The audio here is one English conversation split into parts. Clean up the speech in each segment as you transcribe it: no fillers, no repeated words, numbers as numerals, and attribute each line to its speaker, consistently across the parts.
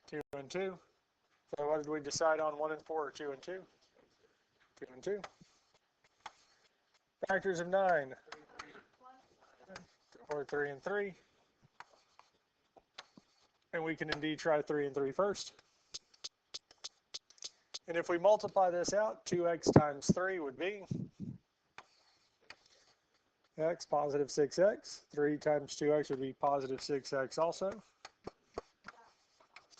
Speaker 1: 2 and 2. So what did we decide on, 1 and 4 or 2 and 2? 2 and 2. Factors of 9. Or 3 and 3. And we can indeed try 3 and 3 first. And if we multiply this out, 2x times 3 would be x, positive 6x. 3 times 2x would be positive 6x also.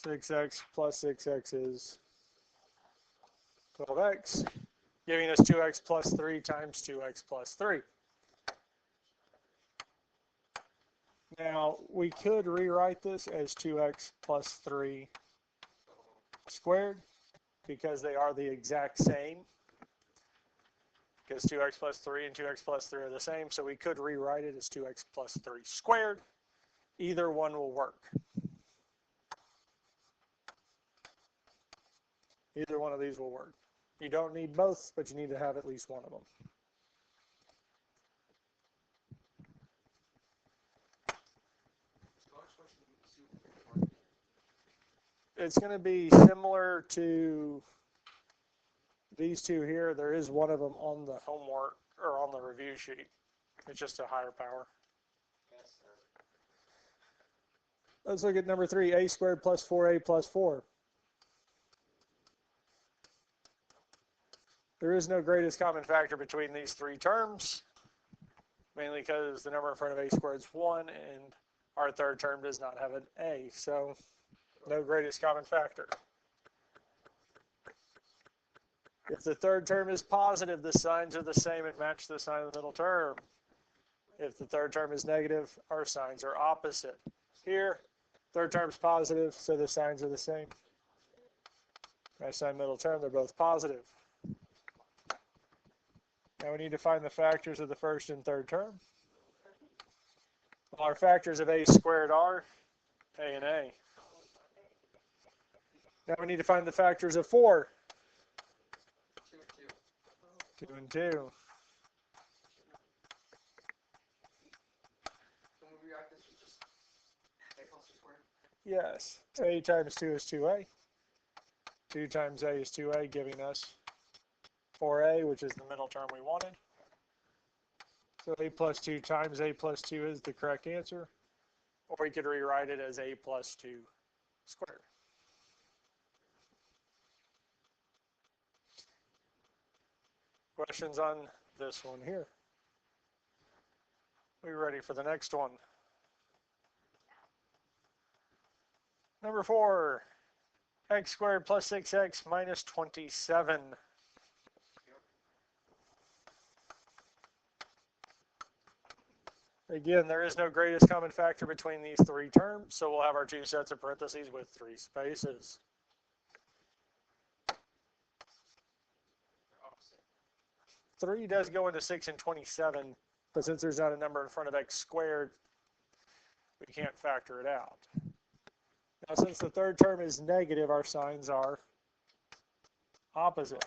Speaker 1: 6x plus 6x is 12x, giving us 2x plus 3 times 2x plus 3. Now, we could rewrite this as 2x plus 3 squared, because they are the exact same. Because 2x plus 3 and 2x plus 3 are the same, so we could rewrite it as 2x plus 3 squared. Either one will work. Either one of these will work. You don't need both, but you need to have at least one of them. It's going to be similar to these two here. There is one of them on the homework or on the review sheet. It's just a higher power. Let's look at number 3, a squared plus 4a plus 4. There is no greatest common factor between these three terms, mainly because the number in front of a squared is 1, and our third term does not have an a, so no greatest common factor. If the third term is positive, the signs are the same and match the sign of the middle term. If the third term is negative, our signs are opposite. Here, third term is positive, so the signs are the same. Match sign, middle term, they're both positive. Now we need to find the factors of the first and third term. Well, our factors of a squared are a and a. Now we need to find the factors of 4. 2 and 2. Yes. A times 2 is 2a. 2 times a is 2a, giving us 4a, which is the middle term we wanted. So a plus 2 times a plus 2 is the correct answer. Or we could rewrite it as a plus 2 squared. Questions on this one here? We ready for the next one? Number 4, x squared plus 6x minus 27. Again, there is no greatest common factor between these three terms, so we'll have our two sets of parentheses with 3 spaces. Three does go into 6 and 27, but since there's not a number in front of x squared, we can't factor it out. Now, since the third term is negative, our signs are opposite.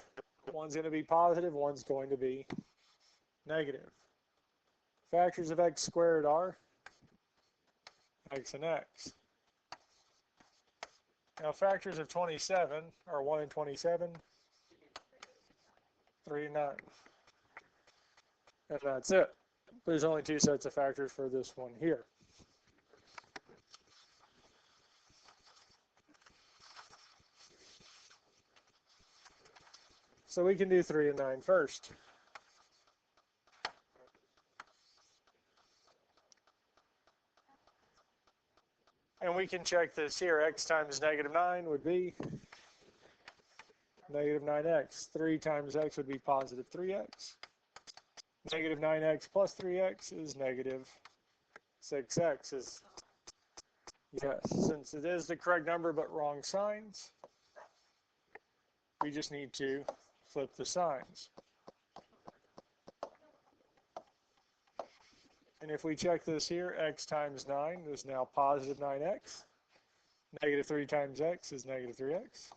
Speaker 1: One's going to be positive, one's going to be negative. Factors of x squared are x and x. Now, factors of 27 are 1 and 27, 3 and 9. And that's it. There's only 2 sets of factors for this one here. So we can do 3 and 9 first. And we can check this here. X times negative 9 would be negative 9x. 3 times x would be positive 3x. Negative 9x plus 3x is negative 6x. Yes, since it is the correct number but wrong signs, we just need to flip the signs. And if we check this here, x times 9 is now positive 9x. Negative 3 times x is negative 3x.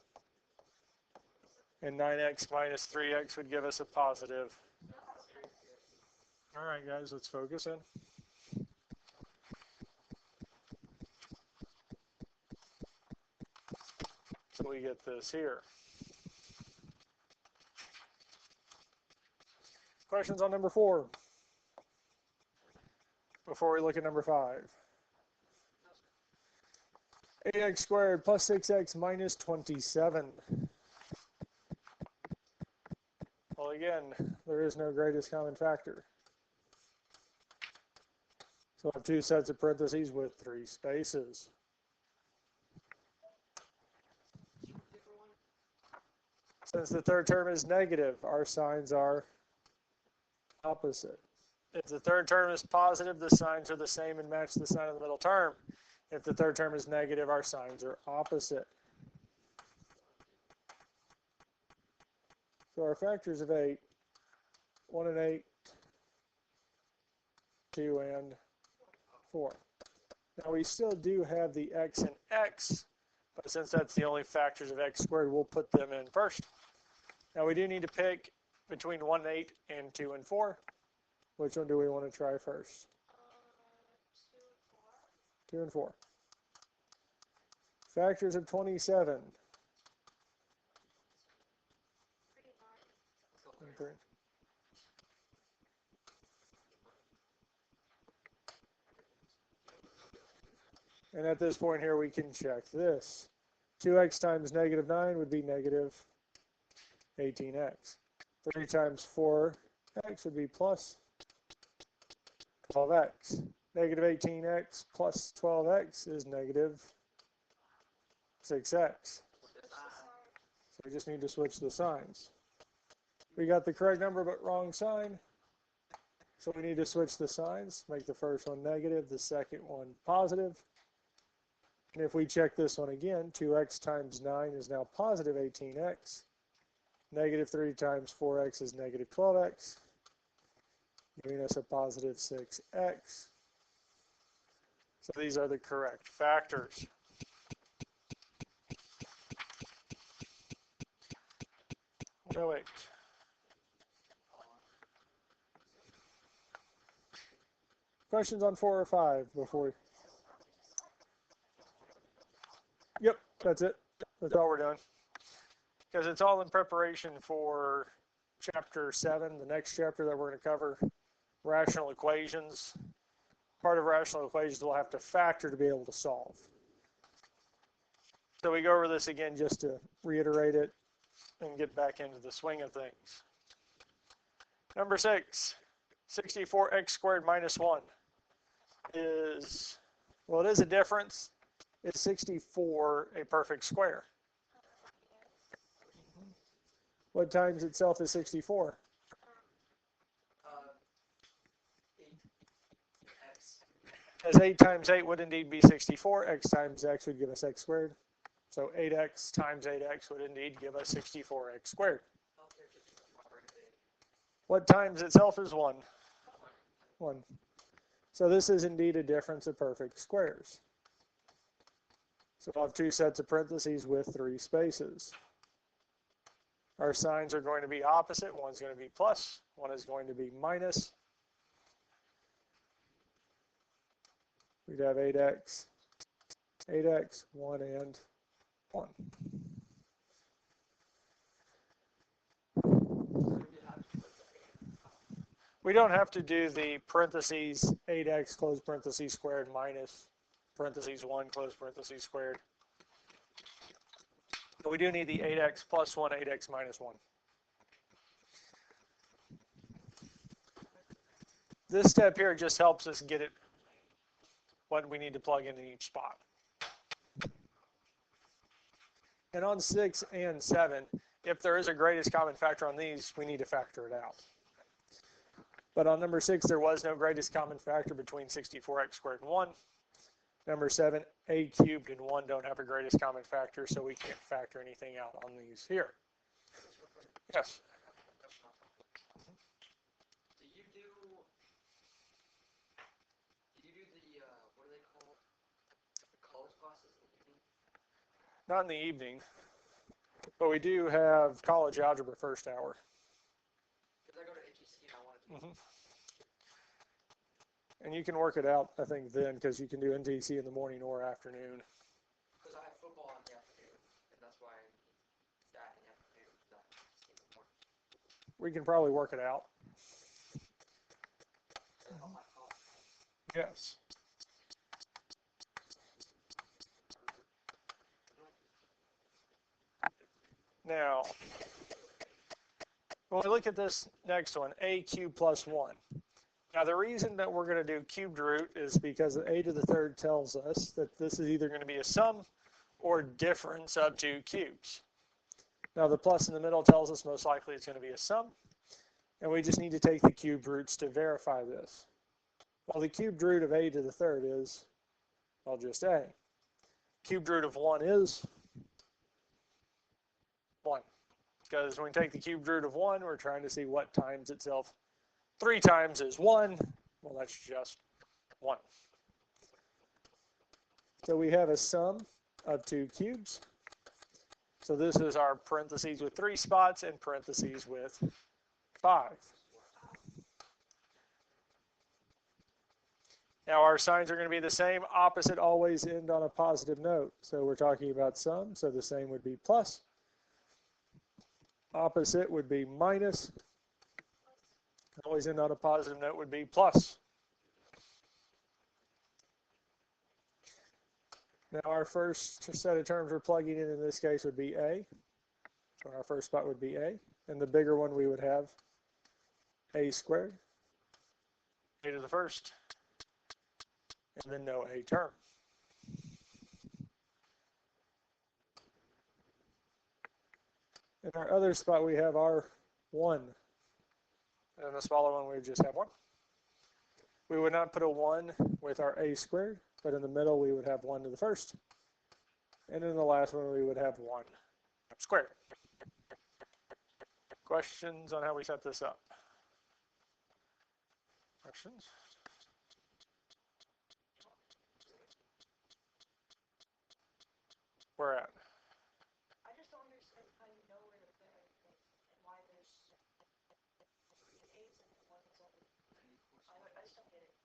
Speaker 1: And 9x minus 3x would give us a positive. All right, guys, let's focus in. we get this here. Questions on number 4 before we look at number 5. 8x squared plus 6x minus 27. Well, again, there is no greatest common factor. So I have 2 sets of parentheses with 3 spaces. Since the third term is negative, our signs are opposite. If the third term is positive, the signs are the same and match the sign of the middle term. If the third term is negative, our signs are opposite. So our factors of 8, 1 and 8, 2 and 4. Now we still do have the x and x, but since that's the only factors of x squared, we'll put them in first. Now we do need to pick between 1 and 8 and 2 and 4. Which one do we want to try first? 2 and 4. Factors of 27. And 3. And at this point here, we can check this. 2x times negative 9 would be negative 18x. 3 times 4x would be plus 12x. Negative 18x plus 12x is negative 6x. So we just need to switch the signs. We got the correct number but wrong sign. So we need to switch the signs. Make the first one negative, the second one positive. And if we check this one again, 2x times 9 is now positive 18x. Negative 3 times 4x is negative 12x, giving us a positive 6x. So these are the correct factors. No, wait. Questions on 4 or 5 before we... Yep, that's it. That's all we're doing. Because it's all in preparation for chapter 7, the next chapter that we're going to cover, rational equations. Part of rational equations we'll have to factor to be able to solve. So we go over this again just to reiterate it and get back into the swing of things. Number 6, 64x squared minus 1 is, well, it is a difference. Is 64 a perfect square? What times itself is 64? 8x. As 8 times 8 would indeed be 64. X times x would give us x squared. So 8x times 8x would indeed give us 64x squared. What times itself is 1? 1. So this is indeed a difference of perfect squares. So I'll have 2 sets of parentheses with 3 spaces. Our signs are going to be opposite. One's going to be plus, one is going to be minus. We'd have 8x, 1 and 1. We don't have to do the parentheses 8x close parentheses squared minus parentheses 1 close parentheses squared. But we do need the 8x plus 1, 8x minus 1. This step here just helps us get it what we need to plug in each spot. And on 6 and 7, if there is a greatest common factor on these, we need to factor it out. But on number 6, there was no greatest common factor between 64x squared and 1. Number 7, a cubed and 1 don't have a greatest common factor, so we can't factor anything out on these here. Yes?
Speaker 2: Do you do the, what do they call it? The college classes in the evening?
Speaker 1: Not in the evening, but we do have college algebra first hour.
Speaker 2: Because I go to HEC and I want to do
Speaker 1: And you can work it out, I think, then, because you can do NTC in the morning or afternoon.
Speaker 2: Because I have football in the afternoon, and that's why I
Speaker 1: we can probably work it out. Yes. Now, when we look at this next one, a cubed plus 1. Now, the reason that we're going to do cubed root is because a to the third tells us that this is either going to be a sum or difference of two cubes. Now, the plus in the middle tells us most likely it's going to be a sum, and we just need to take the cubed roots to verify this. Well, the cubed root of a to the third is, well, just a. Cubed root of 1 is 1. Because when we take the cubed root of 1, we're trying to see what times itself. 3 times is 1. Well, that's just 1. So we have a sum of 2 cubes. So this is our parentheses with 3 spots and parentheses with 5. Now our signs are going to be the same. Opposite always end on a positive note. So we're talking about sum, so the same would be plus. Opposite would be minus. Always end on a positive note would be plus. Now our first set of terms we're plugging in this case would be a. So our first spot would be a. And the bigger one we would have a squared, a to the first, and then no a term. In our other spot we have our 1. And the smaller one we would just have 1. We would not put a 1 with our a squared, but in the middle we would have 1 to the first. And in the last one we would have 1 squared. Questions on how we set this up? Questions? Where at?
Speaker 3: I just don't understand how you know where to put everything and why there's an 8 and one is only. I just don't get it.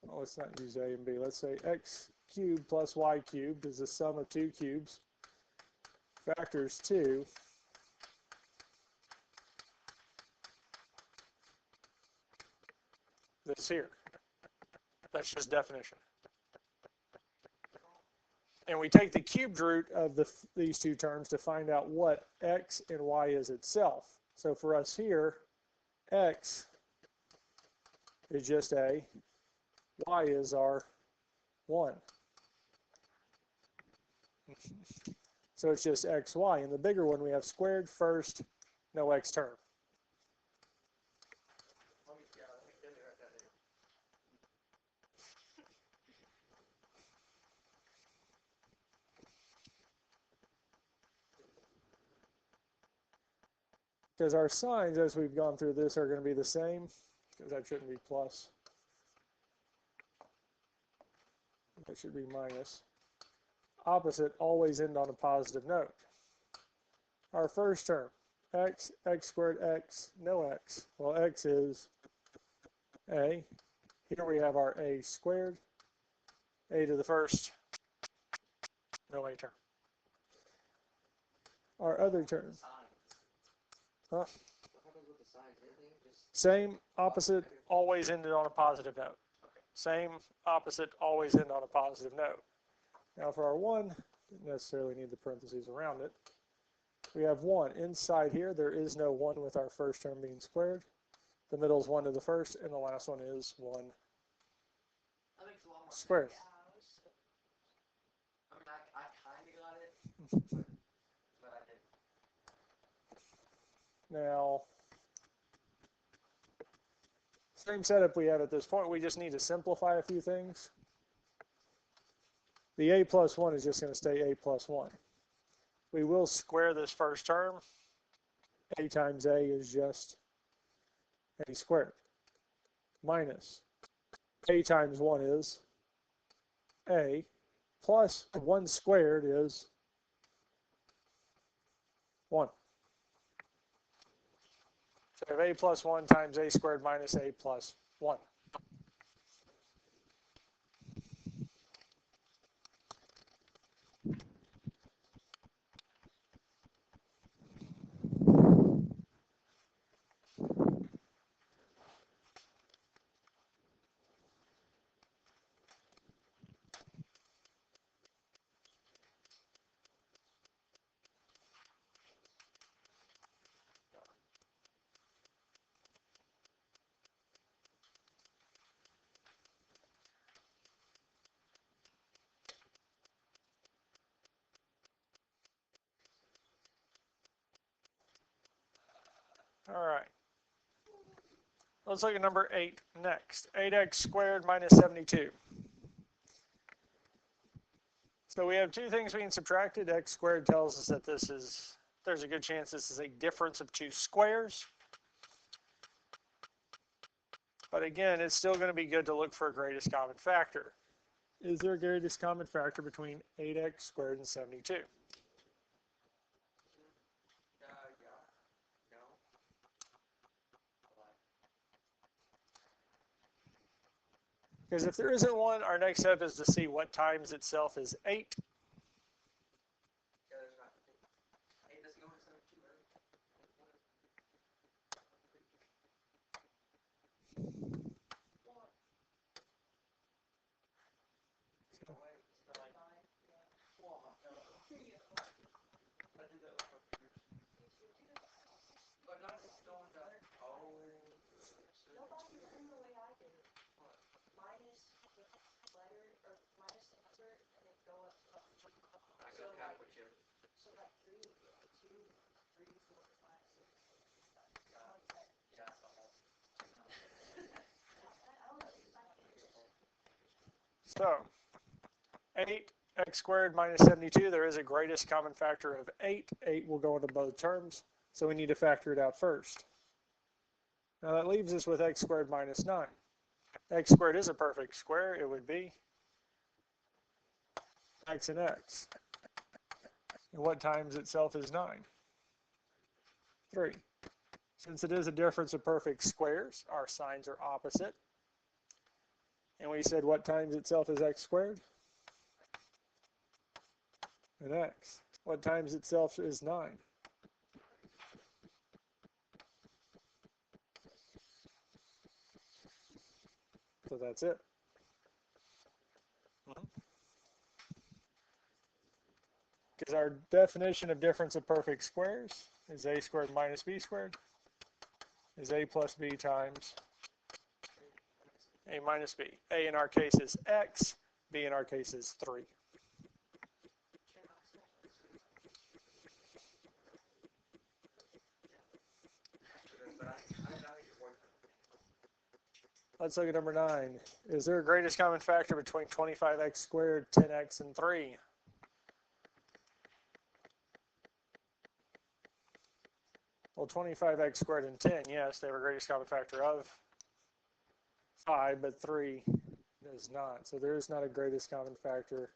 Speaker 1: Oh, let's not use a and b. Let's say x cubed plus y cubed is the sum of 2 cubes. Factors 2. This here. That's just definition. And we take the cubed root of these two terms to find out what x and y is itself. So for us here, x is just a, y is our 1. So it's just xy. In the bigger one, we have squared first, no x term. Because our signs, as we've gone through this, are going to be the same, because that shouldn't be plus. That should be minus. Opposite always end on a positive note. Our first term, x, x squared, x, no x. Well, x is a. Here we have our a squared, a to the first, no a term. Our other term. Huh? Same, opposite, always ended on a positive note. Same, opposite, always end on a positive note. Now for our 1, don't necessarily need the parentheses around it. We have 1. Inside here, there is no 1 with our first term being squared. The middle is 1 to the first, and the last one is 1 squared.
Speaker 2: I mean, I kind of got it, but I didn't.
Speaker 1: Now, same setup we have at this point. We just need to simplify a few things. The a plus 1 is just going to stay a plus 1. We will square this first term. A times a is just a squared. Minus a times 1 is a, plus 1 squared is 1. So we have a plus 1 times a squared minus a plus 1. All right. Let's look at number 8 next. 8x squared minus 72. So we have two things being subtracted. X squared tells us that there's a good chance this is a difference of two squares. But again, it's still going to be good to look for a greatest common factor. Is there a greatest common factor between 8x squared and 72? Because if there isn't one, our next step is to see what times itself is 8. So 8x squared minus 72, there is a greatest common factor of 8. 8 will go into both terms, so we need to factor it out first. Now that leaves us with x squared minus 9. X squared is a perfect square. It would be x and x. And what times itself is 9? 3. Since it is a difference of perfect squares, our signs are opposite. And we said what times itself is x squared? And x. What times itself is 9? So that's it. Because our definition of difference of perfect squares is a squared minus b squared is a plus b times a minus b. A in our case is x, b in our case is 3. Let's look at number 9. Is there a greatest common factor between 25x squared, 10x, and 3? Well, 25x squared and 10, yes, they have a greatest common factor of 5, but 3 does not. So there is not a greatest common factor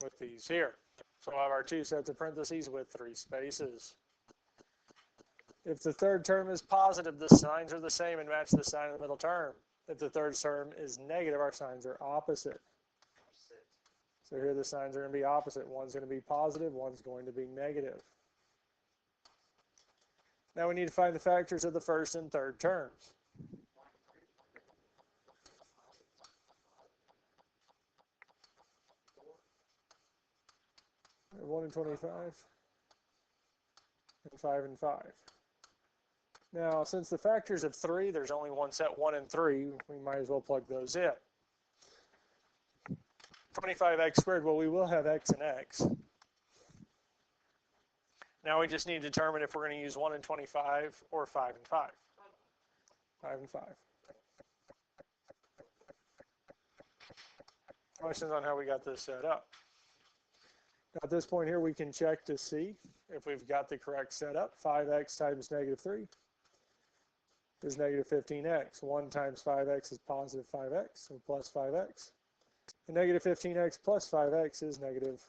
Speaker 1: with these here. So we'll have our two sets of parentheses with 3 spaces. If the third term is positive, the signs are the same and match the sign of the middle term. If the third term is negative, our signs are opposite. So here the signs are going to be opposite. One's going to be positive, one's going to be negative. Now we need to find the factors of the first and third terms. 1 and 25, and 5 and 5. Now, since the factors of 3, there's only one set, 1 and 3, we might as well plug those in. 25x squared, well, we will have x and x. Now we just need to determine if we're going to use 1 and 25 or 5 and 5. 5 and 5. Questions on how we got this set up? At this point here, we can check to see if we've got the correct setup. 5x times negative 3 is negative 15x. 1 times 5x is positive 5x, so plus 5x. And negative 15x plus 5x is negative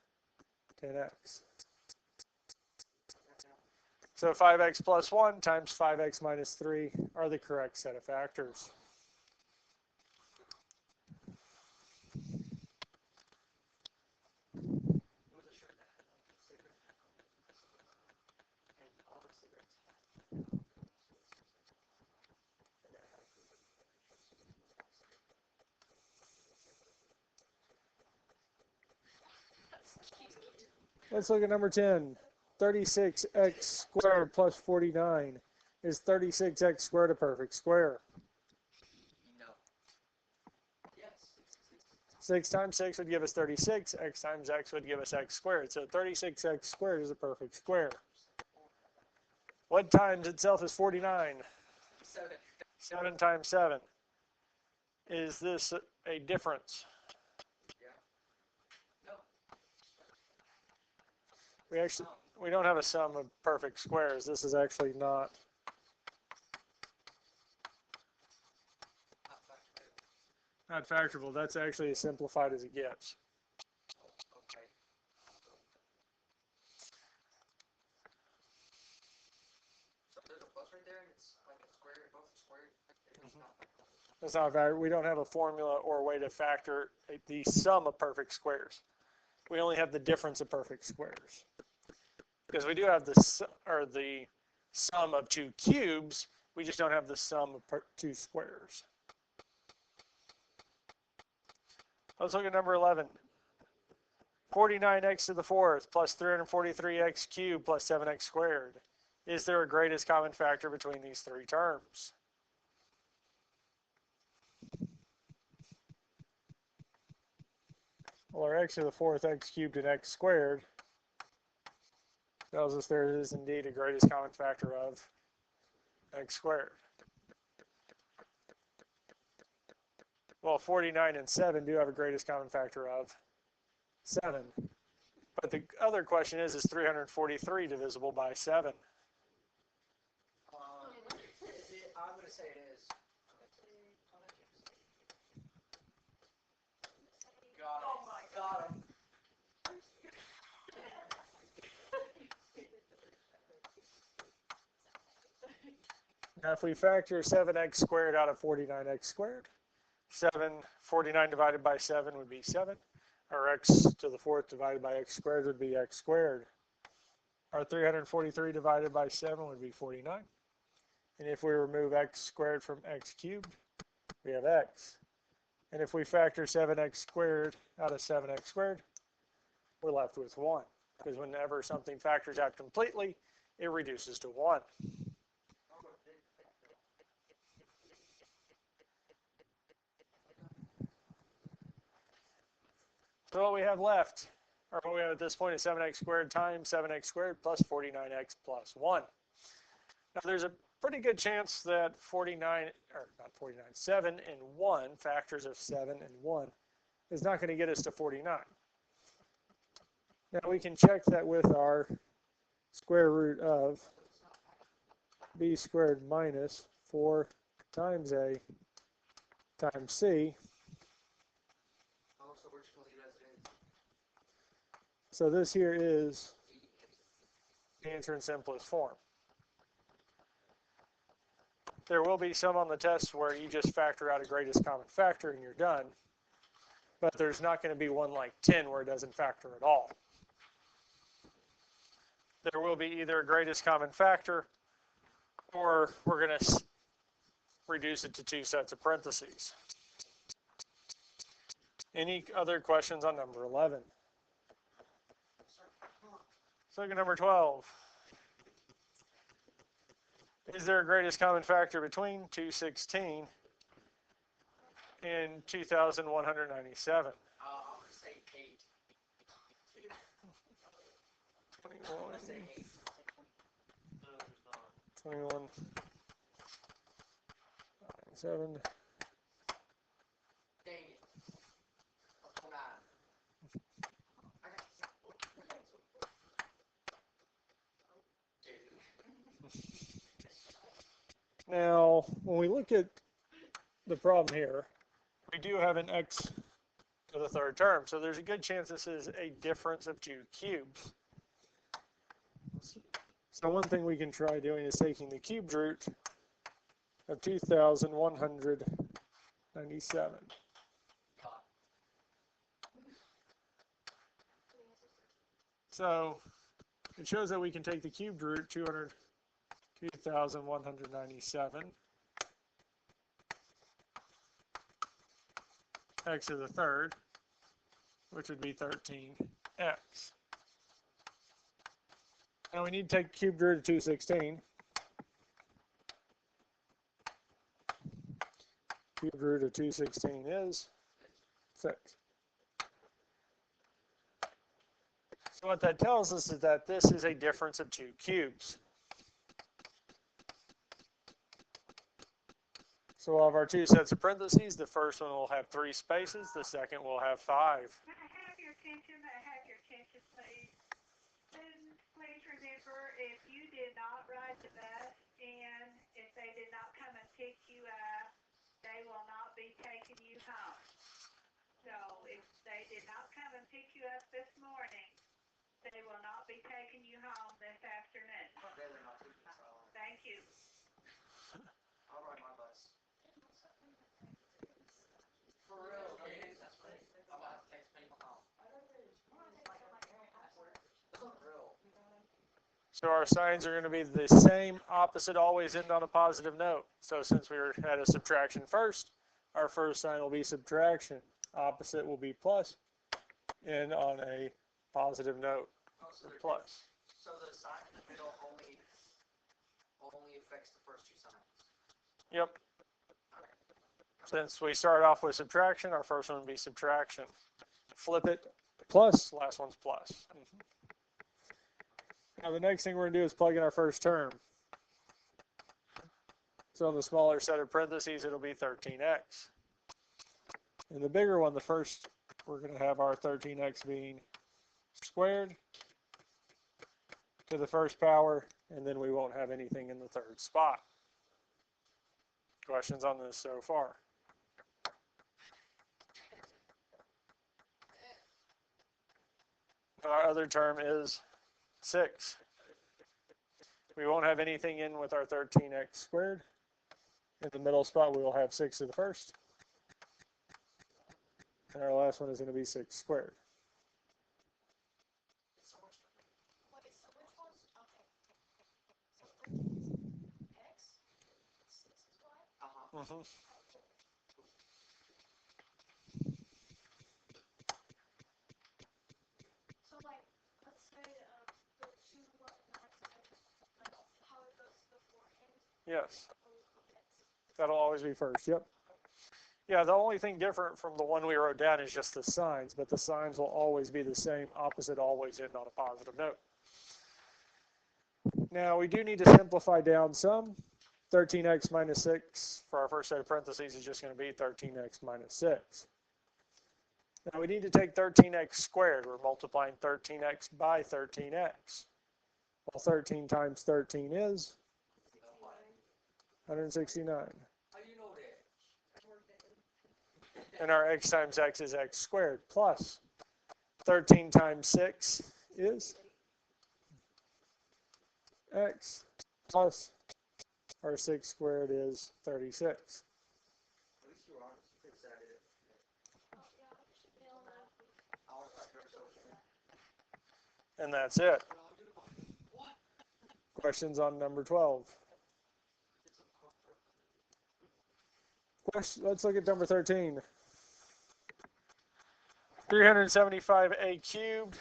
Speaker 1: 10x. So 5x plus 1 times 5x minus 3 are the correct set of factors. Let's look at number 10. 36x squared plus 49. Is 36x squared a perfect square?
Speaker 2: No. Yes.
Speaker 1: 6 times 6 would give us 36. X times x would give us x squared. So 36x squared is a perfect square. What times itself is 49?
Speaker 2: 7.
Speaker 1: 7 times 7. Is this a difference?
Speaker 2: Yeah. No.
Speaker 1: We don't have a sum of perfect squares. This is actually not factorable. That's actually as simplified as it gets.
Speaker 2: Okay. So there's a plus right there, and it's like a square, both squared. It's not factorable.
Speaker 1: That's not factor. We don't have a formula or a way to factor the sum of perfect squares. We only have the difference of perfect squares. Because we do have the sum of two cubes, we just don't have the sum of two squares. Let's look at number 11. 49x to the fourth plus 343x cubed plus 7x squared. Is there a greatest common factor between these three terms? Well, our x to the fourth, x cubed, and x squared tells us there is indeed a greatest common factor of x squared. Well, 49 and 7 do have a greatest common factor of 7. But the other question is 343 divisible by 7?
Speaker 2: Is it? I'm going to say it is. Got him.
Speaker 3: Oh my
Speaker 2: Got him.
Speaker 1: Now, if we factor 7x squared out of 49x squared, 49 divided by 7 would be 7. Our x to the fourth divided by x squared would be x squared. Our 343 divided by 7 would be 49. And if we remove x squared from x cubed, we have x. And if we factor 7x squared out of 7x squared, we're left with 1. Because whenever something factors out completely, it reduces to 1. So what we have left, or what we have at this point, is 7x squared times 7x squared plus 49x plus 1. Now there's a pretty good chance that 7 and 1, factors of 7 and 1, is not going to get us to 49. Now we can check that with our square root of b squared minus 4 times a times c.
Speaker 2: So we're just going to leave it as it is.
Speaker 1: So this here is the answer in simplest form. There will be some on the test where you just factor out a greatest common factor and you're done. But there's not going to be one like 10 where it doesn't factor at all. There will be either a greatest common factor or we're going to reduce it to two sets of parentheses. Any other questions on number 11? Let's look at number 12. Is there a greatest common factor between 216 and 2,197?
Speaker 2: I'm going to say 8.
Speaker 1: 21,
Speaker 2: I'm going to say 8.
Speaker 1: 21, 7.
Speaker 2: Dang it. Oh, come on. I got
Speaker 1: Now, when we look at the problem here, we do have an x to the third term. So there's a good chance this is a difference of two cubes. So one thing we can try doing is taking the cubed root of 2,197. So it shows that we can take the cubed root, 2,197, x to the third, which would be 13x. Now we need to take cubed root of 216. Cubed root of 216 is 6. So what that tells us is that this is a difference of two cubes. So we'll have our two sets of parentheses. The first one will have 3 spaces. The second will have 5.
Speaker 4: May I have your attention, please? Students, please remember, if you did not ride the bus and if they did not come and pick you up, they will not be taking you home. So if they did not come and pick you up this morning, they will not be taking you home this afternoon.
Speaker 2: I'd rather not do this.
Speaker 4: Thank you.
Speaker 2: I'll ride my bus. For real, no, I'm gonna have to text people home. For real.
Speaker 1: So our signs are going to be the same, opposite, always end on a positive note. So since we had a subtraction first, our first sign will be subtraction. Opposite will be plus, end on a positive note,
Speaker 2: Oh, so
Speaker 1: plus.
Speaker 2: So the sign in the middle only affects the first 2 signs.
Speaker 1: Yep. Since we started off with subtraction, our first one would be subtraction. Flip it, plus, last one's plus. Now the next thing we're going to do is plug in our first term. So in the smaller set of parentheses, it'll be 13x. In the bigger one, the first, we're going to have our 13x being squared to the first power, and then we won't have anything in the third spot. Questions on this so far? Our other term is 6. We won't have anything in with our 13x squared. In the middle spot, we will have 6 to the first. And our last one is going to be 6 squared.
Speaker 3: Wait, so which one's, okay. X, 6 is Y?
Speaker 1: Mm-hmm.
Speaker 3: So like, let's say, the 2 like, how it goes beforehand.
Speaker 1: Yes,
Speaker 3: Always be X.
Speaker 1: that'll always be first. Yep. Yeah, the only thing different from the one we wrote down is just the signs, but the signs will always be the same. Opposite always end on a positive note. Now, we do need to simplify down some. 13x minus 6 for our first set of parentheses is just going to be 13x minus 6. Now, we need to take 13x squared. We're multiplying 13x by 13x. Well, 13 times 13 is 169.
Speaker 2: How do you know that?
Speaker 1: And our x times x is x squared plus 13 times 6 is x plus our 6 squared is 36.
Speaker 2: At least you were honest. You fixed that.
Speaker 3: Oh, yeah, I should nail that.
Speaker 2: I was like, you're so sure.
Speaker 1: And that's it. Questions on number 12? Let's look at number 13. 375a cubed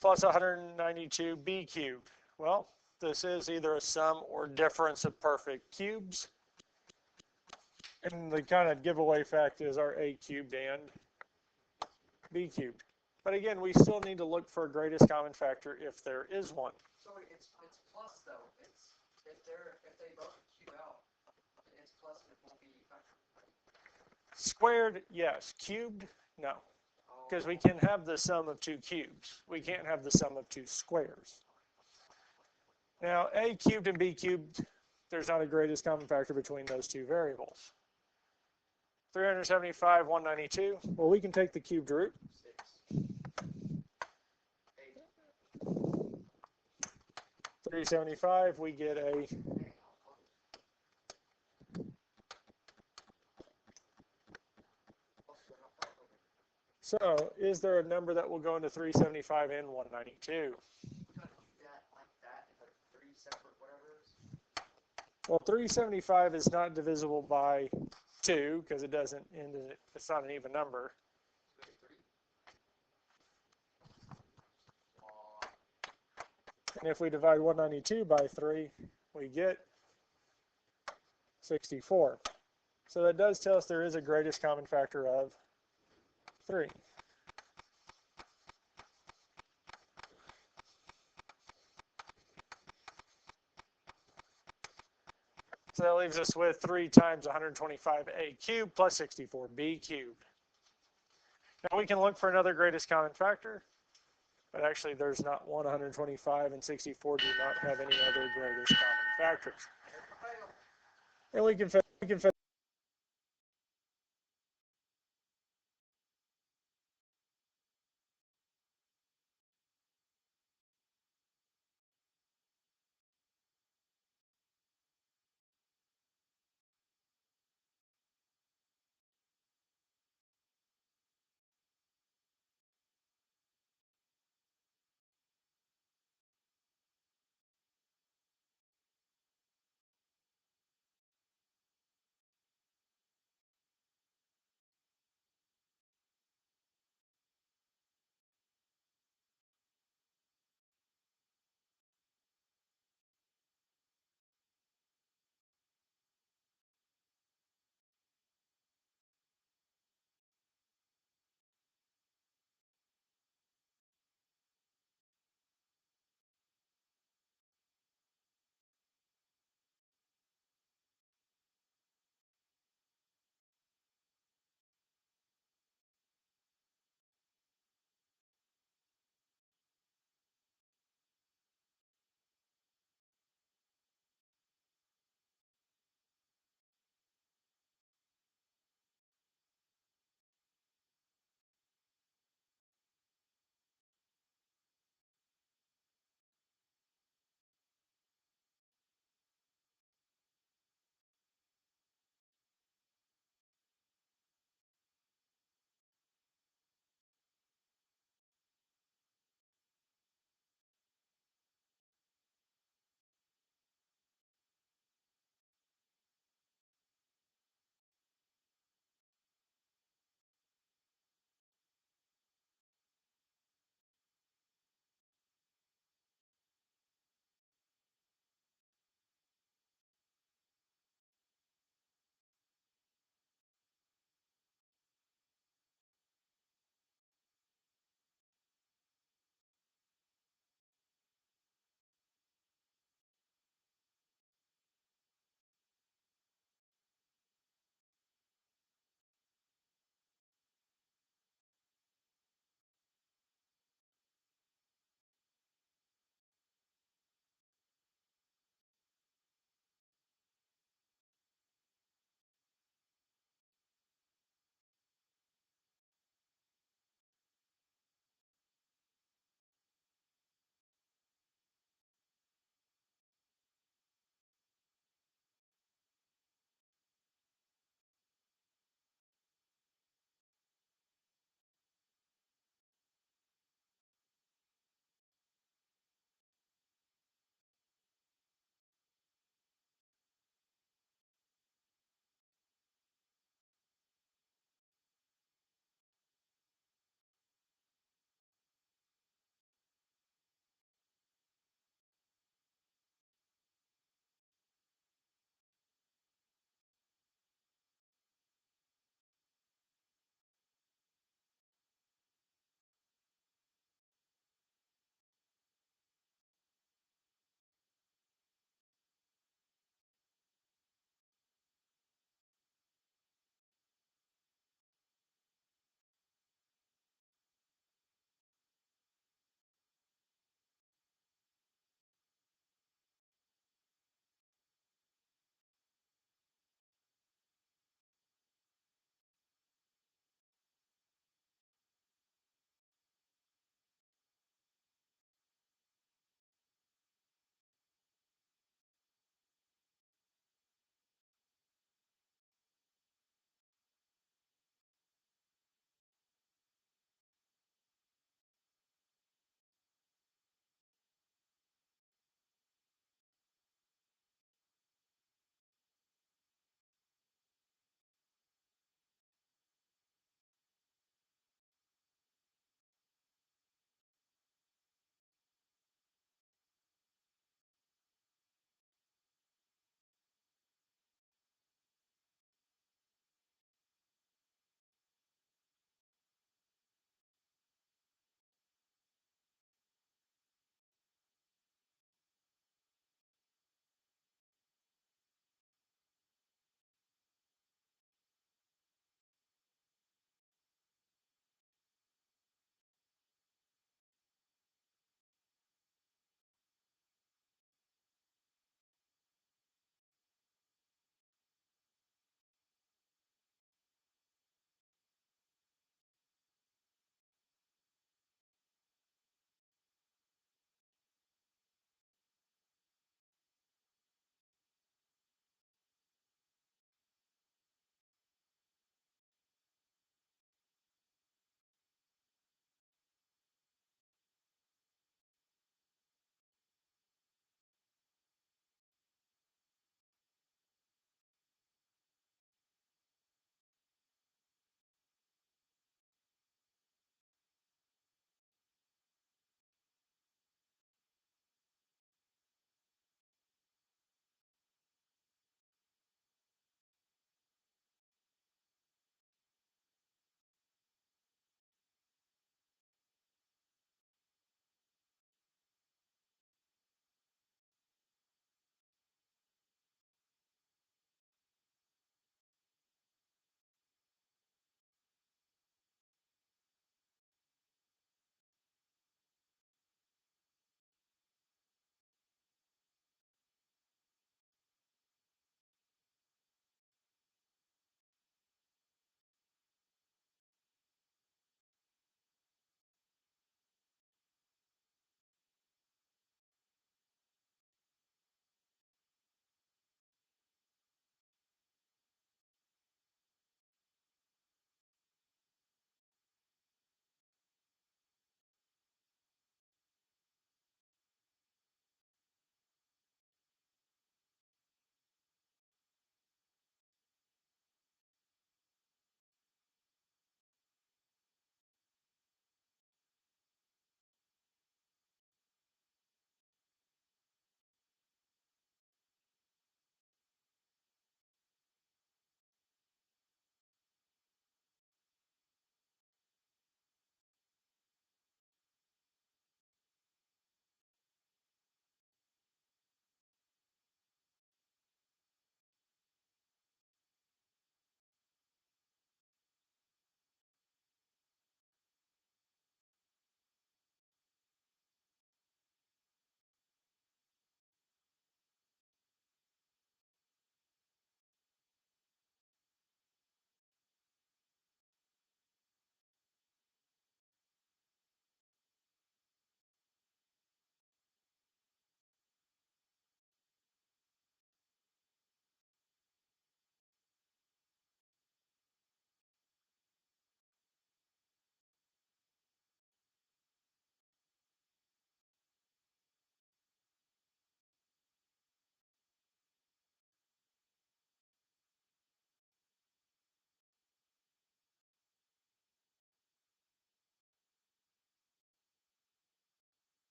Speaker 1: plus 192b cubed. Well, this is either a sum or difference of perfect cubes. And the kind of giveaway fact is our a cubed and b cubed. But again, we still need to look for a greatest common factor if there is one.
Speaker 2: So it's plus though. It's if they both cube out, it's plus and it won't be factor.
Speaker 1: Squared, yes. Cubed, no. Because we can have the sum of 2 cubes. We can't have the sum of 2 squares. Now, a cubed and b cubed, there's not a greatest common factor between those two variables. 375, 192. Well, we can take the cubed root. 375, we get a So, is there a number that will go into 375 and 192?
Speaker 2: We gotta do that like that in the 3 separate whatever.
Speaker 1: Well, 375 is not divisible by 2 because it doesn't end in, it's not an even number. And if we divide 192 by 3, we get 64. So that does tell us there is a greatest common factor of 3. So that leaves us with 3 times 125a cubed plus 64b cubed. Now we can look for another greatest common factor, but actually there's not one. 125 and 64 do not have any other greatest common factors. And we can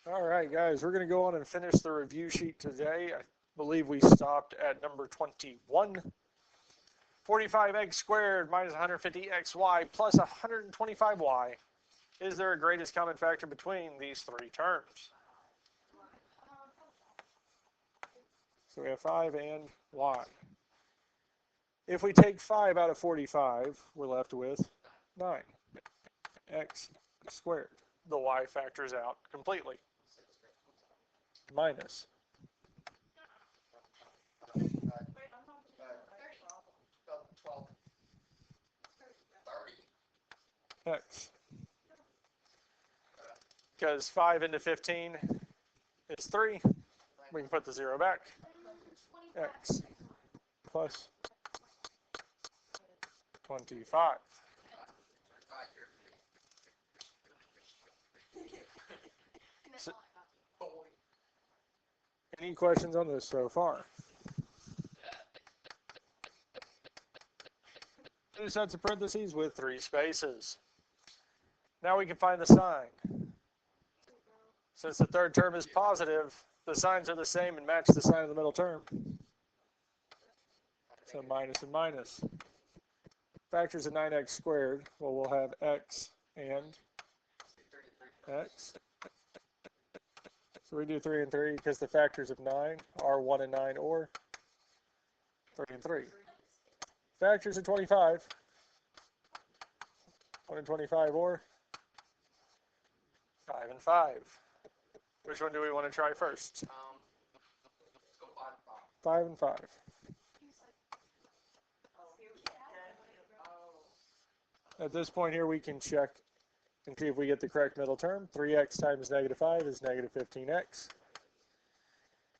Speaker 1: All right, guys, we're going to go on and finish the review sheet today. I believe we stopped at number 21. 45x squared minus 150xy plus 125y. Is there a greatest common factor between these three terms? So we have 5 and y. If we take 5 out of 45, we're left with 9x squared. The y factors out completely. Minus.
Speaker 3: Wait, I'm not very problem.
Speaker 2: 12, 30.
Speaker 1: X. Because 5 into 15 is 3. We can put the 0 back. X plus 25. So, any questions on this so far? Two sets of parentheses with 3 spaces. Now we can find the sign. Since the third term is positive, the signs are the same and match the sign of the middle term. So minus and minus. Factors of 9x squared, well, we'll have x and x. So we do 3 and 3 because the factors of 9 are 1 and 9 or 3 and 3. Factors of 25, 1 and 25 or 5 and 5. Which one do we want to try first?
Speaker 2: Let's go 5 and 5.
Speaker 1: 5 and 5. At this point here, we can check and see if we get the correct middle term. 3x times negative 5 is negative 15x.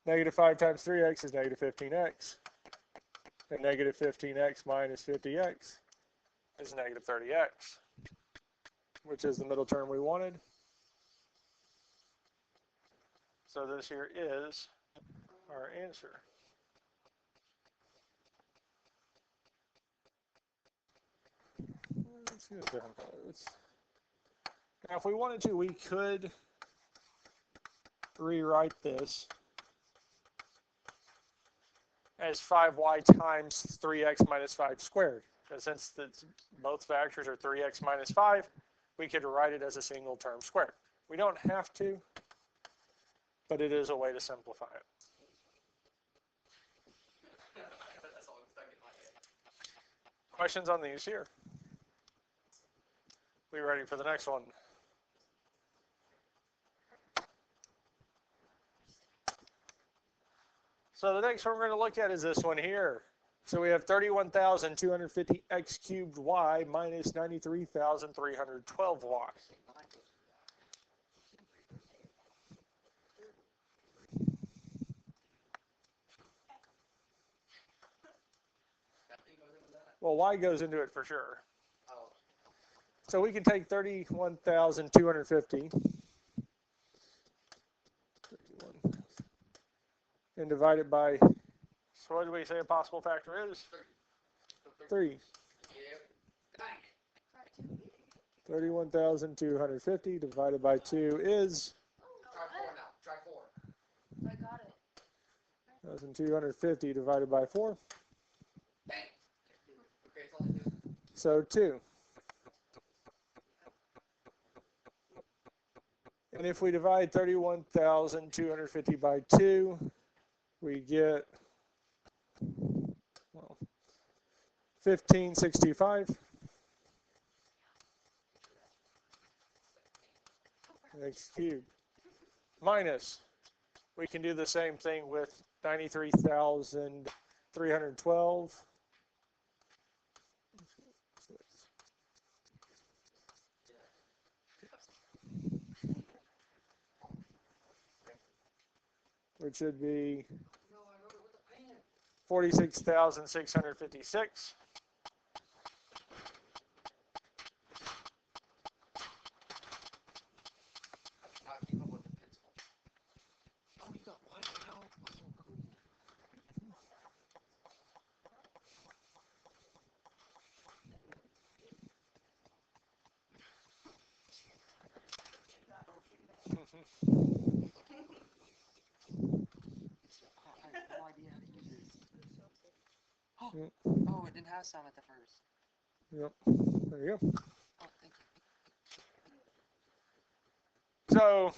Speaker 1: Negative 5 times 3x is negative 15x. And negative 15x minus 50x is negative 30x, which is the middle term we wanted. So this here is our answer. Let's see what different colors. Now, if we wanted to, we could rewrite this as 5y times 3x minus 5 squared. And since both factors are 3x minus 5, we could write it as a single term squared. We don't have to, but it is a way to simplify it.
Speaker 2: That's all I'm stuck in my head.
Speaker 1: Questions on these here? We ready for the next one? So the next one we're going to look at is this one here. So we have 31,250 x cubed y minus 93,312 y. Well, y goes into it for sure.
Speaker 2: Oh,
Speaker 1: So we can take 31,250 and divide it by, so what do we say a possible factor is? 3.
Speaker 2: yeah. Dang.
Speaker 1: 31,250 divided by 2 is
Speaker 2: Try 4 now. Try 4.
Speaker 3: I got it.
Speaker 1: 1,250 divided by 4.
Speaker 2: Dang. Okay, it's only 2.
Speaker 1: So 2. And if we divide 31,250 by 2, we get, well, 1565 x cubed. Minus, we can do the same thing with 93,312. Which should be 46,656.
Speaker 2: I keep up with the pencil.
Speaker 1: Oh, you got white out. Yep.
Speaker 2: Oh, it didn't have some at the first.
Speaker 1: Yep. There you go.
Speaker 2: Oh, thank you.
Speaker 1: So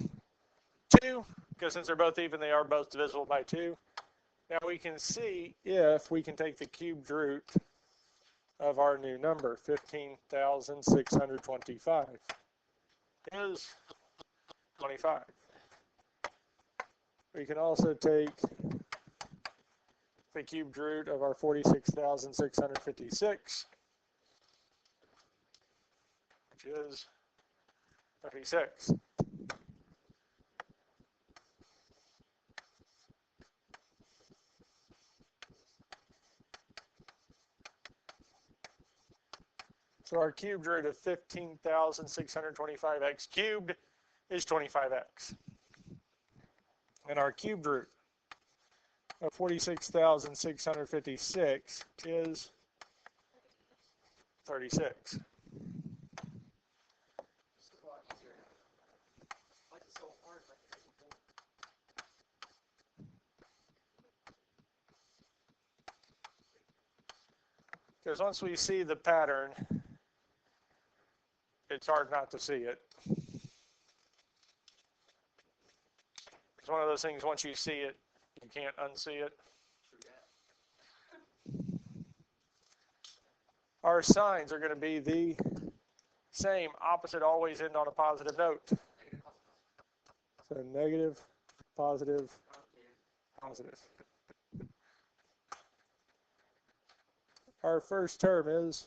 Speaker 1: 2, because since they're both even, they are both divisible by 2. Now we can see if we can take the cubed root of our new number, 15,625, is 25. We can also take the cubed root of our 46,656, which is 36. So our cubed root of 15,625x cubed is 25x. And our cubed root of 46,656 is 36.
Speaker 2: It's a lot easier now. Why is it so hard? Like it's so boring.
Speaker 1: Because once we see the pattern, it's hard not to see it. It's one of those things, once you see it, you can't unsee it.
Speaker 2: True that.
Speaker 1: Our signs are going to be the same, opposite, always end on a positive note. So negative, positive, positive. Our first term is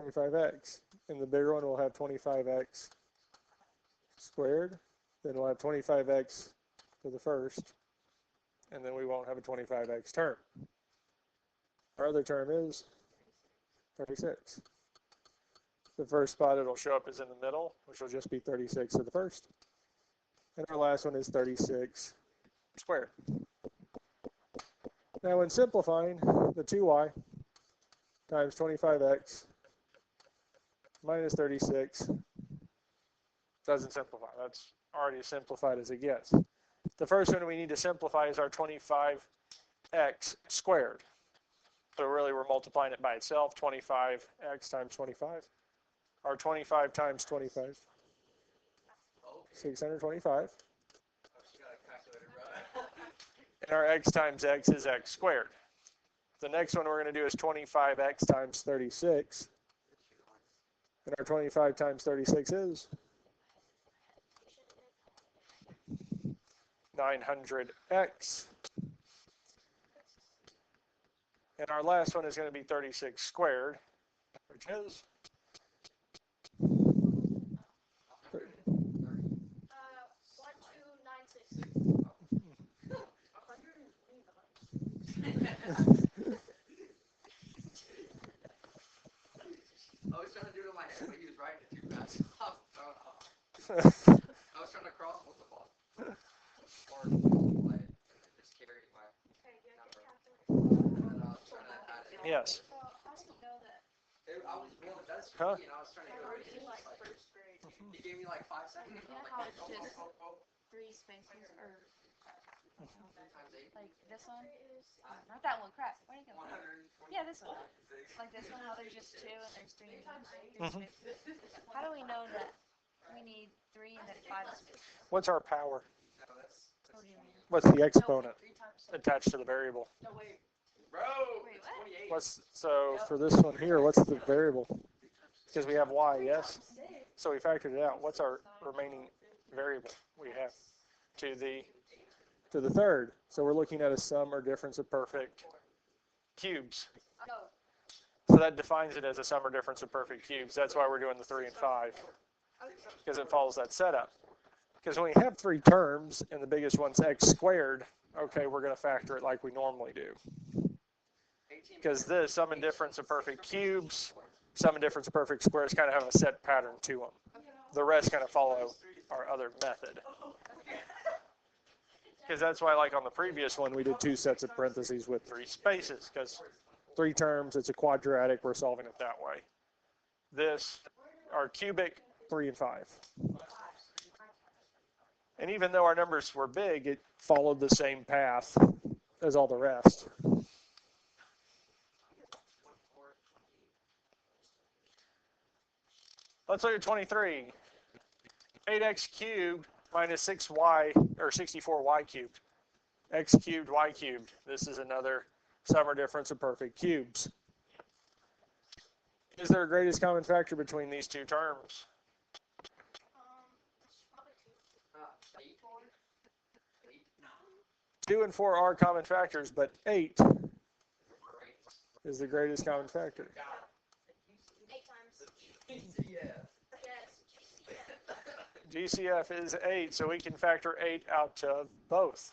Speaker 1: 25x. In the bigger one, we'll have 25x squared. Then we'll have 25x for the first. And then we won't have a 25x term. Our other term is 36. The first spot it'll show up is in the middle, which will just be 36 of the first. And our last one is 36 squared. Now when simplifying, the 2y times 25x minus 36 doesn't simplify. That's already as simplified as it gets. The first one we need to simplify is our 25x squared. So really we're multiplying it by itself, 25x times 25. Our 25 times 25, 625. And our x times x is x squared. The next one we're going to do is 25x times 36. And our 25 times 36 is 900x. And our last one is going to be 36 squared, which is
Speaker 3: 1296.
Speaker 2: I was trying to do it in my head, but he was writing it too fast. I was trying to cross multiply. Or multiply it. Just carry my number. And I was trying to add it.
Speaker 1: yes.
Speaker 3: So how do you know that?
Speaker 2: I was really, that's
Speaker 1: Huh?
Speaker 2: tricky, and I was trying to
Speaker 3: How
Speaker 2: go
Speaker 3: do you like first grade?
Speaker 2: He gave me like 5 seconds.
Speaker 5: You know
Speaker 2: and
Speaker 5: how
Speaker 2: I
Speaker 5: it's
Speaker 2: was like,
Speaker 5: just
Speaker 2: oh, oh, oh,
Speaker 5: 3 spaces or
Speaker 2: 3 times 8.
Speaker 5: like this one? Not that one, crap. Where'd it go?
Speaker 2: 120.
Speaker 5: Yeah, this one. Like this one, how there's just 2 and there's 3 and
Speaker 1: Mhm.
Speaker 5: How do we know that we need 3 and then 5 spaces?
Speaker 1: What's our power?
Speaker 2: No, that's
Speaker 5: What do you mean?
Speaker 1: What's the exponent
Speaker 5: 3 times
Speaker 1: attached to the variable?
Speaker 3: No, wait.
Speaker 2: bro.
Speaker 5: Wait,
Speaker 2: It's
Speaker 5: what?
Speaker 2: 28.
Speaker 1: So for this one here, what's the variable? Because we have y, yes? So we factored it out. What's our remaining variable we have to the third? So we're looking at a sum or difference of perfect cubes.
Speaker 3: No.
Speaker 1: So that defines it as a sum or difference of perfect cubes. That's why we're doing the 3 and 5, because it follows that setup. Because when we have 3 terms and the biggest one's x squared, okay, we're going to factor it like we normally do. Because the sum and difference of perfect cubes, sum and difference of perfect squares kind of have a set pattern to them. The rest kind of follow our other method. Because that's why, like on the previous one, we did 2 sets of parentheses with 3 spaces. Because 3 terms, it's a quadratic, we're solving it that way. This, our cubic, 3 and 5. And even though our numbers were big, it followed the same path as all the rest. Let's look at 23. 8x cubed minus 6y, or 64y cubed. X cubed, y cubed. This is another sum or difference of perfect cubes. Is there a greatest common factor between these two terms?
Speaker 3: Probably two.
Speaker 2: 8. 8.
Speaker 1: 2 and 4 are common factors, but 8
Speaker 2: Great.
Speaker 1: is the greatest common factor.
Speaker 3: 8 times.
Speaker 2: Yeah.
Speaker 3: Yes.
Speaker 1: GCF is 8, so we can factor 8 out of both.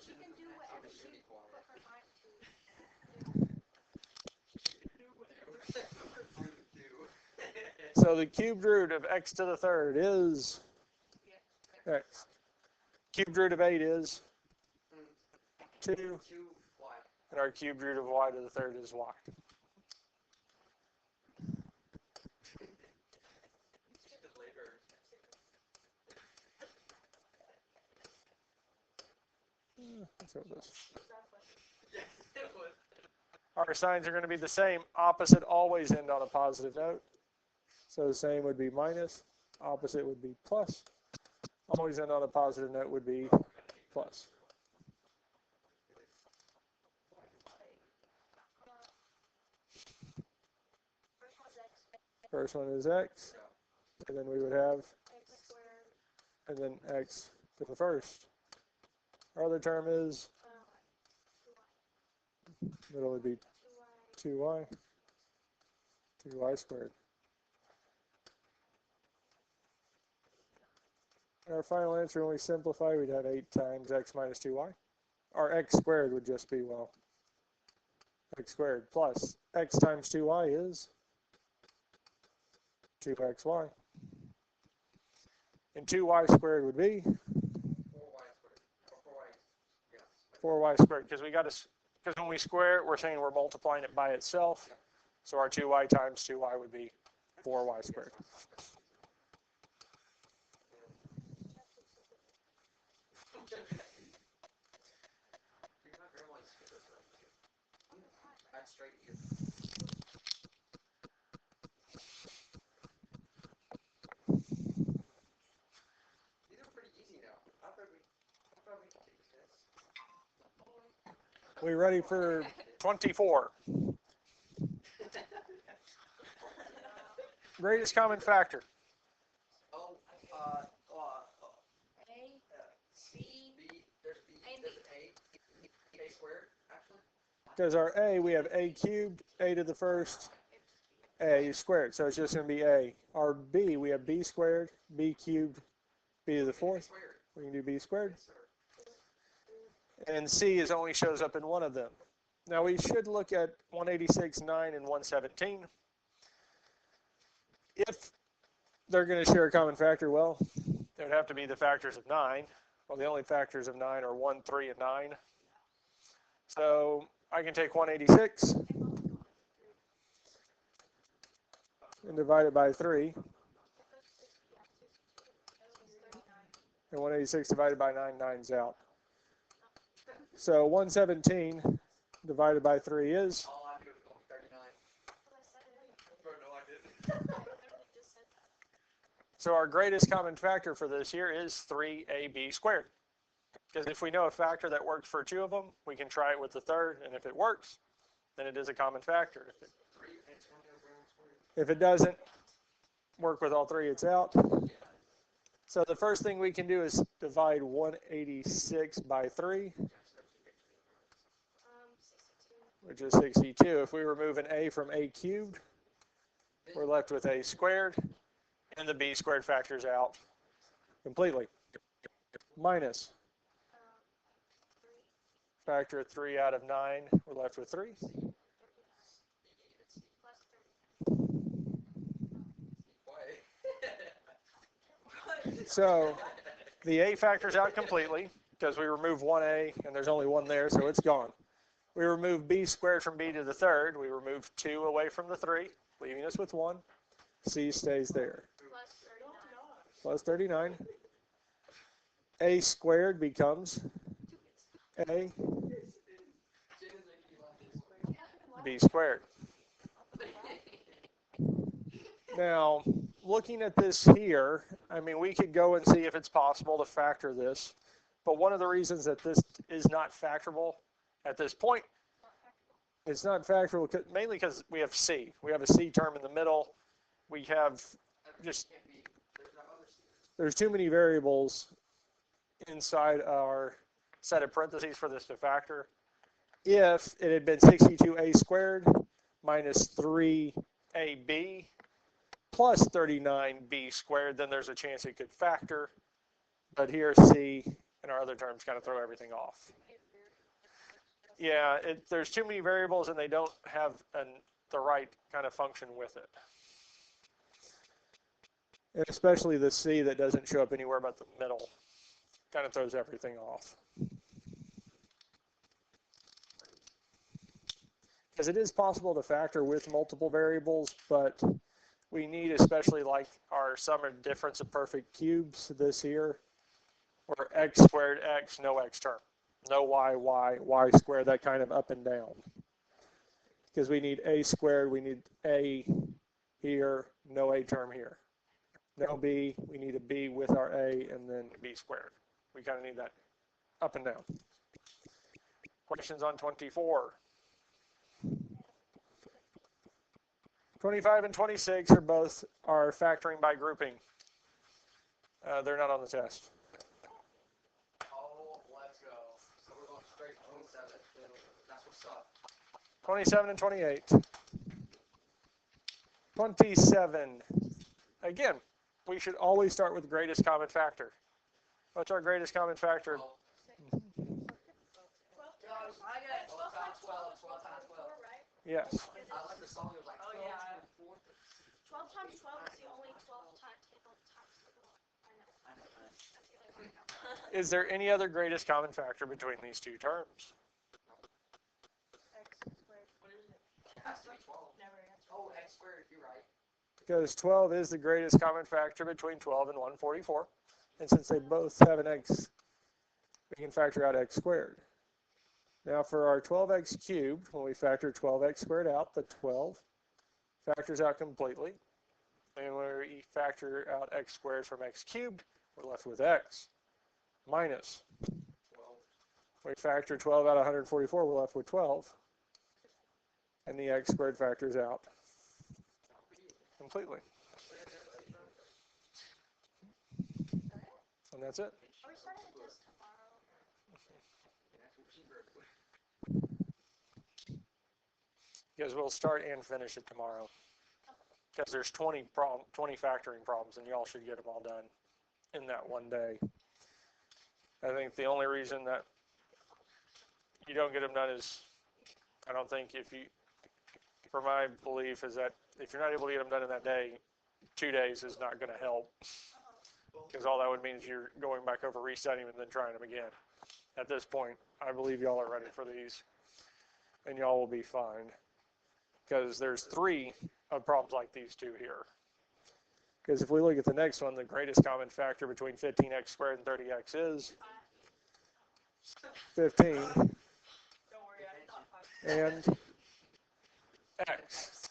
Speaker 3: She can do whatever she put her mind to.
Speaker 1: So the cubed root of x to the third is x. Cubed root of 8 is 2,
Speaker 2: 2y.
Speaker 1: and our cubed root of y to the third is y. Let's go with this. Our signs are going to be the same. Opposite always end on a positive note. So the same would be minus. Opposite would be plus. Always end on a positive note would be plus. First one is x, and then we would have,
Speaker 3: X squared.
Speaker 1: and then x to the first. Our other term is, middle would be 2y, 2y squared. Our final answer, when we simplify, we'd have 8 times x minus 2y. Our x squared would just be, well, x squared plus x times 2y is 2xy. And 2y squared would be 4y squared, because when we square it, we're saying we're multiplying it by itself. So our 2y times 2y would be 4y squared.
Speaker 2: These are pretty easy now. I thought we could take this.
Speaker 1: We ready for 24? Greatest common factor.
Speaker 2: Oh,
Speaker 5: A,
Speaker 2: B, there's B,
Speaker 5: A and
Speaker 2: there's
Speaker 5: B.
Speaker 2: A squared, actually.
Speaker 1: Because our a, we have a cubed, a to the first, a squared. So it's just going to be a. Our b, we have b squared, b cubed, b to the fourth.
Speaker 2: Squared.
Speaker 1: We can do b squared.
Speaker 2: Yes, sir.
Speaker 1: And c is only shows up in one of them. Now we should look at 186, 9, and 117. If they're going to share a common factor, well, it would have to be the factors of 9. Well, the only factors of 9 are 1, 3, and 9. So I can take 186 and divide it by 3. And 186 divided by 9, 9's out. So 117 divided by 3 is,
Speaker 2: All I do is go 39. No, I didn't.
Speaker 1: so our greatest common factor for this here is 3ab squared. Because if we know a factor that works for 2 of them, we can try it with the third, and if it works, then it is a common factor. If it doesn't work with all 3, it's out. So the first thing we can do is divide 186 by 3,
Speaker 3: 62.
Speaker 1: which is 62. If we remove an a from a cubed, we're left with a squared, and the b squared factors out completely. Minus factor 3 out of 9, we're left with 3. So the a factors out completely because we remove 1a and there's only 1 there, so it's gone. We remove b squared from b to the third. We remove 2 away from the 3, leaving us with 1. C stays there.
Speaker 5: Plus 39.
Speaker 1: Plus 39. A squared becomes a b squared. Now, looking at this here, I mean, we could go and see if it's possible to factor this. But one of the reasons that this is not factorable at this point, it's not factorable mainly because we have C. We have a C term in the middle. We have just, there's too many variables inside our set of parentheses for this to factor. If it had been 62a squared minus 3ab plus 39b squared, then there's a chance it could factor. But here C and our other terms kind of throw everything off. Yeah, there's too many variables and they don't have the right kind of function with it. And especially the C that doesn't show up anywhere but the middle. Kind of throws everything off. Because it is possible to factor with multiple variables, but we need, especially like our sum and difference of perfect cubes, this here, or x squared x, no x term. No y squared, that kind of up and down. Because we need a squared, we need a here, no a term here. No b, we need a b with our a, and then b squared. We kind of need that up and down. Questions on 24. 25 and 26 are factoring by grouping. They're not on the test.
Speaker 2: Oh, let's go. So we're going straight to 27. That's what's up.
Speaker 1: 27 and 28. 27. Again, we should always start with the greatest common factor. What's our greatest common factor?
Speaker 2: 12 times 12, 12 times 12.
Speaker 1: Yes.
Speaker 2: I like the song. It was like 12 times 4.
Speaker 3: 12 times 12 is the only 12 times times. I know. That's the only one.
Speaker 1: Is there any other greatest common factor between these two terms?
Speaker 3: X squared.
Speaker 2: What is it? It has to be 12.
Speaker 3: Never.
Speaker 2: Oh, x squared, you're right.
Speaker 1: Because 12 is the greatest common factor between 12 and 144. And since they both have an x, we can factor out x squared. Now for our 12x cubed, when we factor 12x squared out, the 12 factors out completely. And when we factor out x squared from x cubed, we're left with x minus
Speaker 2: 12.
Speaker 1: We factor 12 out of 144, we're left with 12. And the x squared factors out completely. And that's it.
Speaker 3: Are we starting this tomorrow?
Speaker 1: Because we'll start and finish it tomorrow. Because there's 20 factoring problems, and y'all should get them all done in that one day. I think the only reason that you don't get them done is, I don't think for my belief is that if you're not able to get them done in that day, 2 days is not going to help. Because all that would mean is you're going back over resetting them and then trying them again. At this point, I believe y'all are ready for these, and y'all will be fine. Because there's 3 of problems like these 2 here. Because if we look at the next one, the greatest common factor between 15x squared and 30x is 15
Speaker 3: Don't worry, I thought 5.
Speaker 1: and x.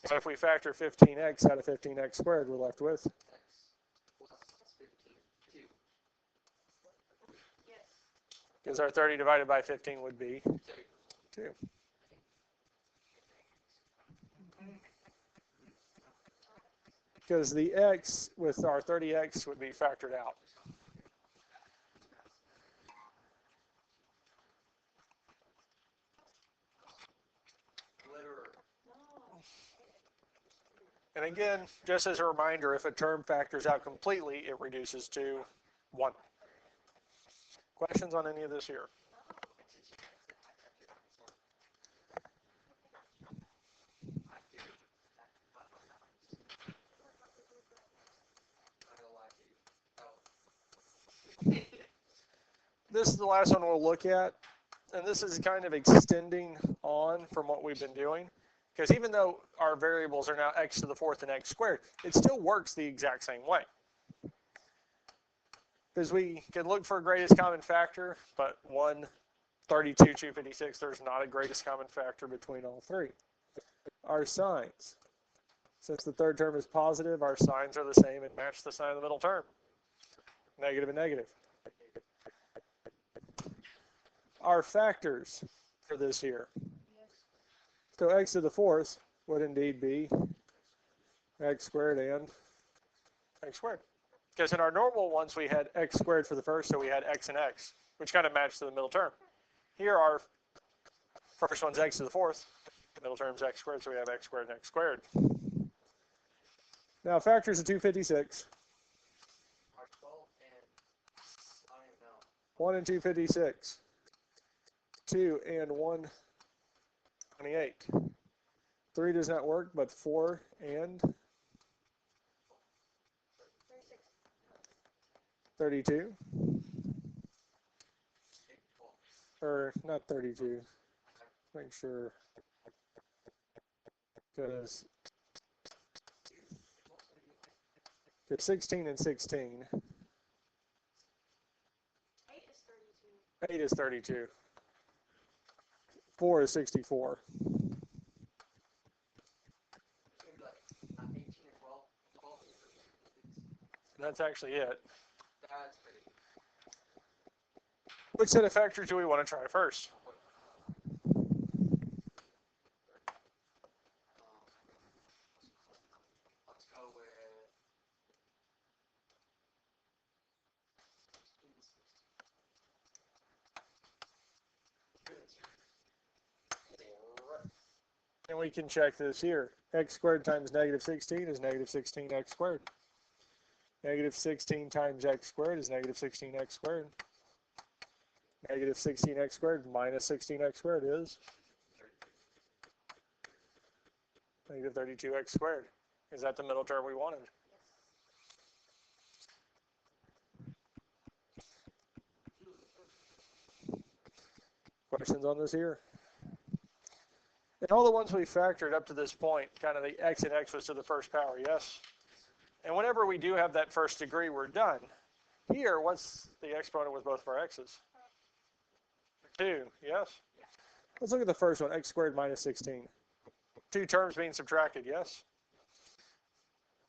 Speaker 1: But if we factor 15x out of 15x squared, we're left with
Speaker 2: Plus 15. 2.
Speaker 3: Yes.
Speaker 1: because our 30 divided by 15 would be 2. Because the x with our 30x would be factored out. And again, just as a reminder, if a term factors out completely, it reduces to 1. Questions on any of this here? This is the last one we'll look at. and this is kind of extending on from what we've been doing, because even though our variables are now x to the fourth and x squared, it still works the exact same way. Because we can look for a greatest common factor, but 132, 256, there's not a greatest common factor between all three. Our signs. Since the third term is positive, our signs are the same and match the sign of the middle term. Negative and negative. Our factors for this here. So x to the fourth would indeed be x squared and x squared. Because in our normal ones, we had x squared for the first, so we had x and x, which kind of matched to the middle term. Here, our first one's x to the fourth. The middle term's x squared, so we have x squared and x squared. Now, factors of 256. 1 and 256. 2 and 128. 3 does not work, but 4 and 32. Or not 32. Make sure. Because 16 and 16. 8 is 32. 4 is 64. That's actually it. Which set of factors do we want to try first?
Speaker 2: Let's go with
Speaker 1: And we can check this here. X squared times negative 16 is negative 16x squared. Negative 16 times x squared is negative 16x squared. Negative 16x squared minus 16x squared is negative 32x squared. Is that the middle term we wanted? Questions on this here? And all the ones we factored up to this point, kind of the x and x was to the first power, yes? And whenever we do have that first degree, we're done. Here, what's the exponent with both of our x's? 2, yes? Let's look at the first one, x squared minus 16. 2 terms being subtracted, yes?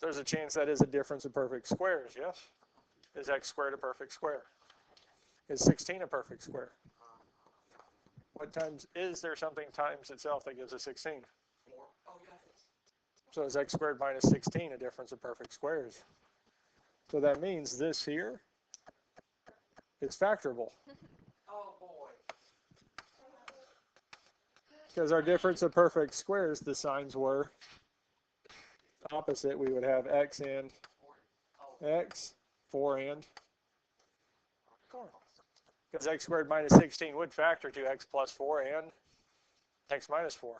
Speaker 1: There's a chance that is a difference of perfect squares, yes? Is x squared a perfect square? Is 16 a perfect square? What times, is there something times itself that gives us 16? So is x squared minus 16 a difference of perfect squares? So that means this here is factorable.
Speaker 2: oh boy.
Speaker 1: Because our difference of perfect squares, the signs were opposite. We would have x and x, 4 and 4. Because x squared minus 16 would factor to x plus 4 and x minus 4.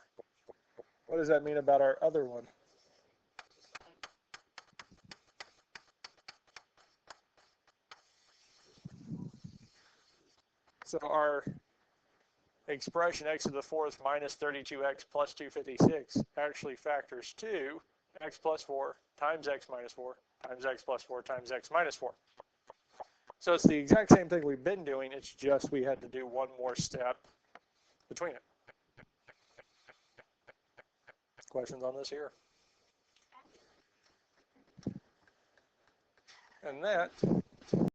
Speaker 1: What does that mean about our other one? So our expression x to the fourth minus 32x plus 256 actually factors to x plus 4 times x minus 4 times x plus 4 times x minus 4. So it's the exact same thing we've been doing, it's just we had to do one more step between it. Questions on this here? And that